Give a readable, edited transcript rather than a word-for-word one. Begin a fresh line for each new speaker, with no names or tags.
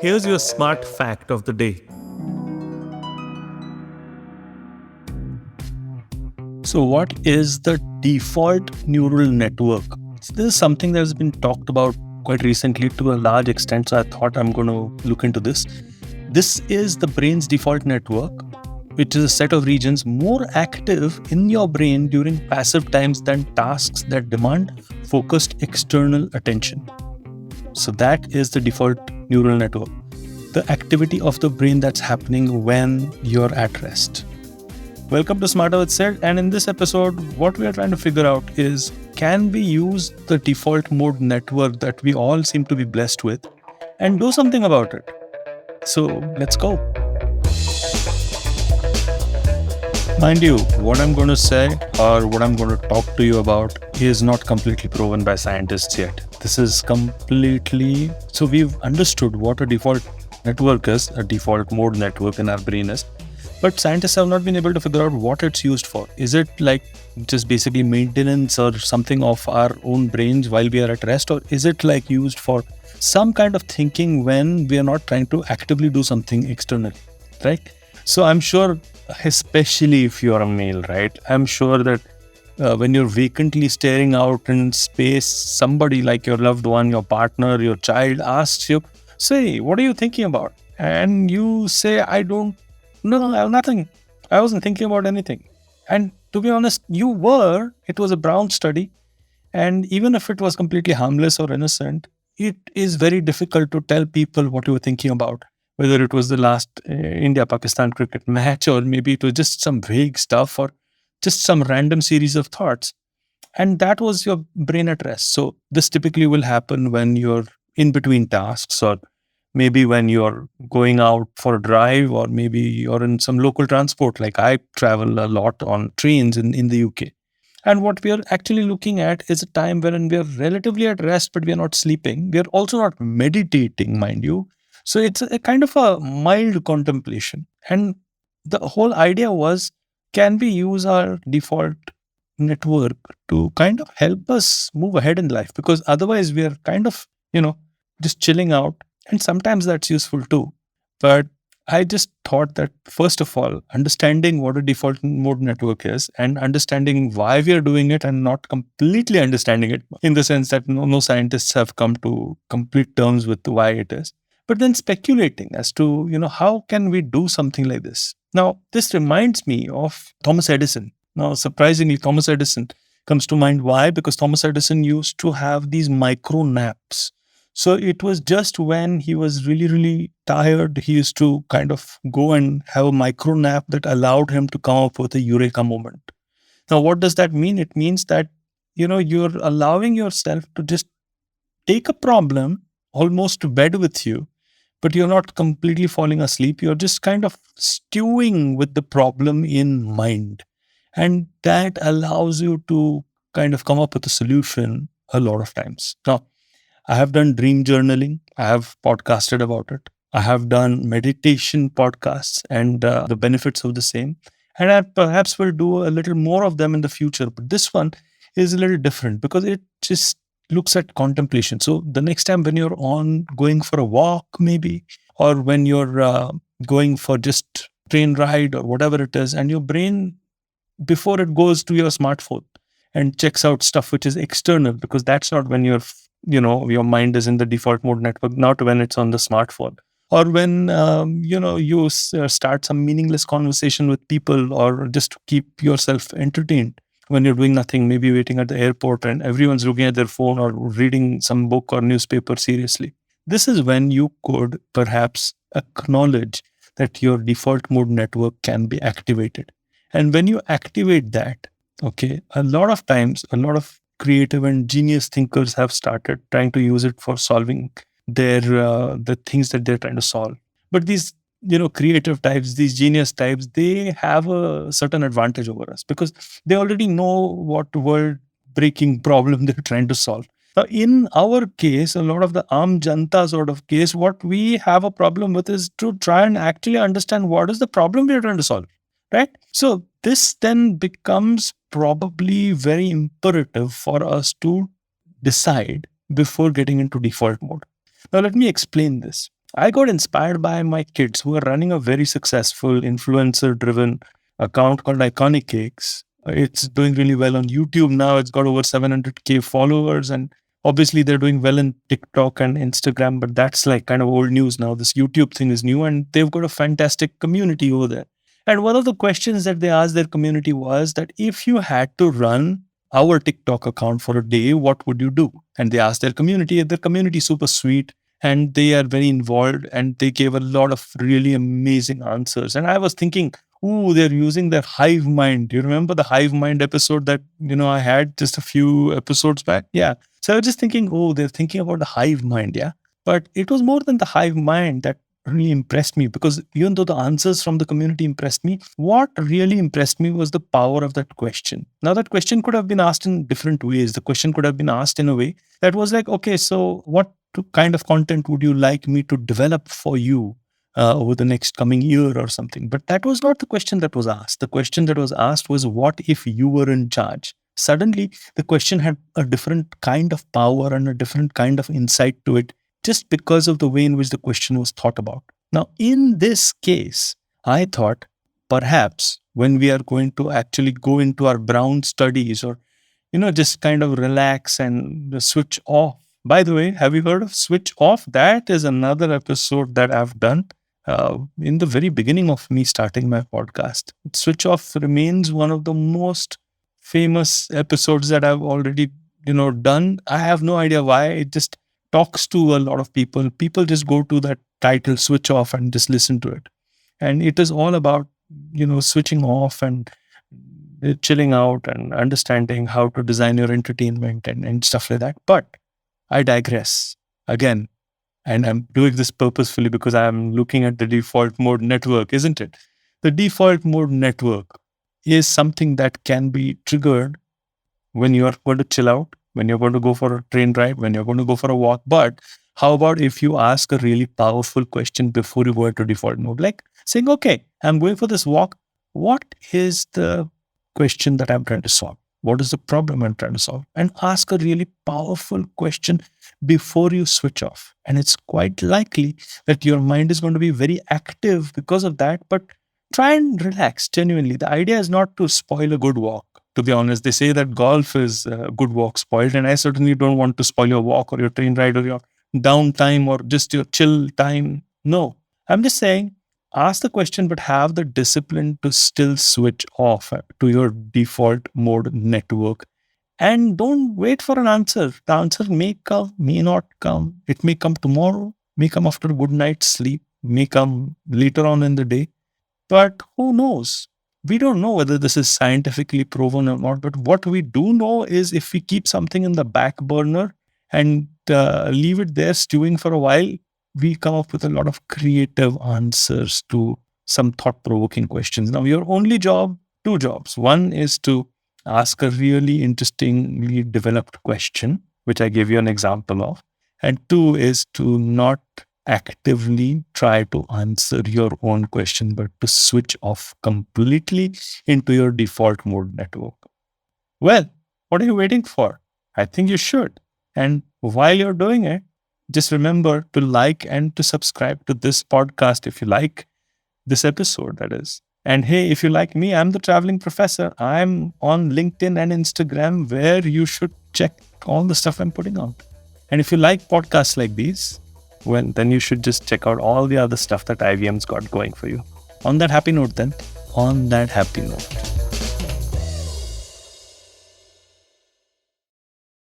Here's your smart fact of the day. So, what is the default neural network? So this is something that has been talked about quite recently to a large extent. So, I thought I'm going to look into this. This is the brain's default network, which is a set of regions more active in your brain during passive times than tasks that demand focused external attention. So, that is the default neural network, the activity of the brain that's happening when you're at rest. Welcome to Smarter With Sid, and in this episode, what we are trying to figure out is, can we use the default mode network that we all seem to be blessed with and do something about it? So let's go. Mind you, what I'm going to say or what I'm going to talk to you about is not completely proven by scientists yet. This is completely... So we've understood what a default network is, a default mode network in our brain is. But scientists have not been able to figure out what it's used for. Is it like just basically maintenance or something of our own brains while we are at rest? Or is it like used for some kind of thinking when we are not trying to actively do something external, right? So I'm sure, especially if you're a male, right? I'm sure that when you're vacantly staring out in space, somebody like your loved one, your partner, your child asks you, say, what are you thinking about? And you say, No, I have nothing. I wasn't thinking about anything. And to be honest, you were. It was a Brown study. And even if it was completely harmless or innocent, it is very difficult to tell people what you were thinking about. Whether it was the last India-Pakistan cricket match, or maybe it was just some vague stuff, or just some random series of thoughts. And that was your brain at rest. So this typically will happen when you're in between tasks, or maybe when you're going out for a drive, or maybe you're in some local transport. Like I travel a lot on trains in the UK. And what we are actually looking at is a time when we are relatively at rest, but we are not sleeping. We are also not meditating, mind you. So it's a kind of a mild contemplation. And the whole idea was, can we use our default network to kind of help us move ahead in life? Because otherwise we are kind of, just chilling out. And sometimes that's useful too. But I just thought that, first of all, understanding what a default mode network is and understanding why we are doing it, and not completely understanding it in the sense that no scientists have come to complete terms with why it is. But then speculating as to, how can we do something like this? Now, this reminds me of Thomas Edison. Now, surprisingly, Thomas Edison comes to mind. Why? Because Thomas Edison used to have these micro naps. So it was just when he was really, really tired, he used to kind of go and have a micro nap that allowed him to come up with a eureka moment. Now, what does that mean? It means that, you're allowing yourself to just take a problem almost to bed with you, but you're not completely falling asleep. You're just kind of stewing with the problem in mind. And that allows you to kind of come up with a solution a lot of times. Now, I have done dream journaling. I have podcasted about it. I have done meditation podcasts and the benefits of the same. And I perhaps will do a little more of them in the future. But this one is a little different because it just looks at contemplation. So the next time when you're going for a walk, maybe, or when you're going for just train ride or whatever it is, and your brain, before it goes to your smartphone and checks out stuff which is external, because that's not when your mind is in the default mode network, not when it's on the smartphone, or when you start some meaningless conversation with people, or just to keep yourself entertained when you're doing nothing, maybe waiting at the airport and everyone's looking at their phone or reading some book or newspaper seriously. This is when you could perhaps acknowledge that your default mode network can be activated. And when you activate that, okay, a lot of times, a lot of creative and genius thinkers have started trying to use it for solving the things that they're trying to solve. But these creative types, these genius types, they have a certain advantage over us because they already know what world breaking problem they're trying to solve. Now, in our case, a lot of the Aam Janta sort of case, what we have a problem with is to try and actually understand what is the problem we're trying to solve, right? So this then becomes probably very imperative for us to decide before getting into default mode. Now, let me explain this. I got inspired by my kids who are running a very successful influencer driven account called Iconic Cakes. It's doing really well on YouTube now. It's got over 700K followers, and obviously they're doing well in TikTok and Instagram, but that's like kind of old news now. This YouTube thing is new, and they've got a fantastic community over there. And one of the questions that they asked their community was that if you had to run our TikTok account for a day, what would you do? And they asked their community, and their community is super sweet and they are very involved and they gave a lot of really amazing answers. And I was thinking, ooh, they're using their hive mind. Do you remember the hive mind episode that, I had just a few episodes back? Yeah. So I was just thinking, oh, they're thinking about the hive mind. Yeah. But it was more than the hive mind that really impressed me, because even though the answers from the community impressed me, what really impressed me was the power of that question. Now, that question could have been asked in different ways. The question could have been asked in a way that was like, okay, so what kind of content would you like me to develop for you over the next coming year or something? But that was not the question that was asked. The question that was asked was, what if you were in charge? Suddenly, the question had a different kind of power and a different kind of insight to it, just because of the way in which the question was thought about. Now, in this case, I thought perhaps when we are going to actually go into our Brown studies, or just kind of relax and switch off. By the way, have you heard of switch off? That is another episode that I've done in the very beginning of me starting my podcast. Switch off remains one of the most famous episodes that I've already, done. I have no idea why. It just talks to a lot of people. People just go to that title, switch off, and just listen to it. And it is all about, switching off and chilling out and understanding how to design your entertainment and stuff like that. But I digress again. And I'm doing this purposefully because I'm looking at the default mode network, isn't it? The default mode network is something that can be triggered when you are going to chill out, when you're going to go for a train ride, when you're going to go for a walk. But how about if you ask a really powerful question before you go into default mode? Like saying, okay, I'm going for this walk. What is the question that I'm trying to solve? What is the problem I'm trying to solve? And ask a really powerful question before you switch off. And it's quite likely that your mind is going to be very active because of that. But try and relax genuinely. The idea is not to spoil a good walk. To be honest, they say that golf is a good walk spoiled. And I certainly don't want to spoil your walk or your train ride or your downtime or just your chill time. No, I'm just saying, ask the question, but have the discipline to still switch off to your default mode network. And don't wait for an answer. The answer may come, may not come. It may come tomorrow, may come after a good night's sleep, may come later on in the day. But who knows? We don't know whether this is scientifically proven or not. But what we do know is if we keep something in the back burner and leave it there stewing for a while, we come up with a lot of creative answers to some thought-provoking questions. Now, your only job, two jobs. One is to ask a really interestingly developed question, which I gave you an example of. And two is to not actively try to answer your own question, but to switch off completely into your default mode network. Well, what are you waiting for? I think you should. And while you're doing it, just remember to like and to subscribe to this podcast if you like this episode, that is. And hey, if you like me, I'm the traveling professor. I'm on LinkedIn and Instagram, where you should check all the stuff I'm putting out. And if you like podcasts like these, well, then you should just check out all the other stuff that IVM's got going for you. On that happy note then, on that happy note.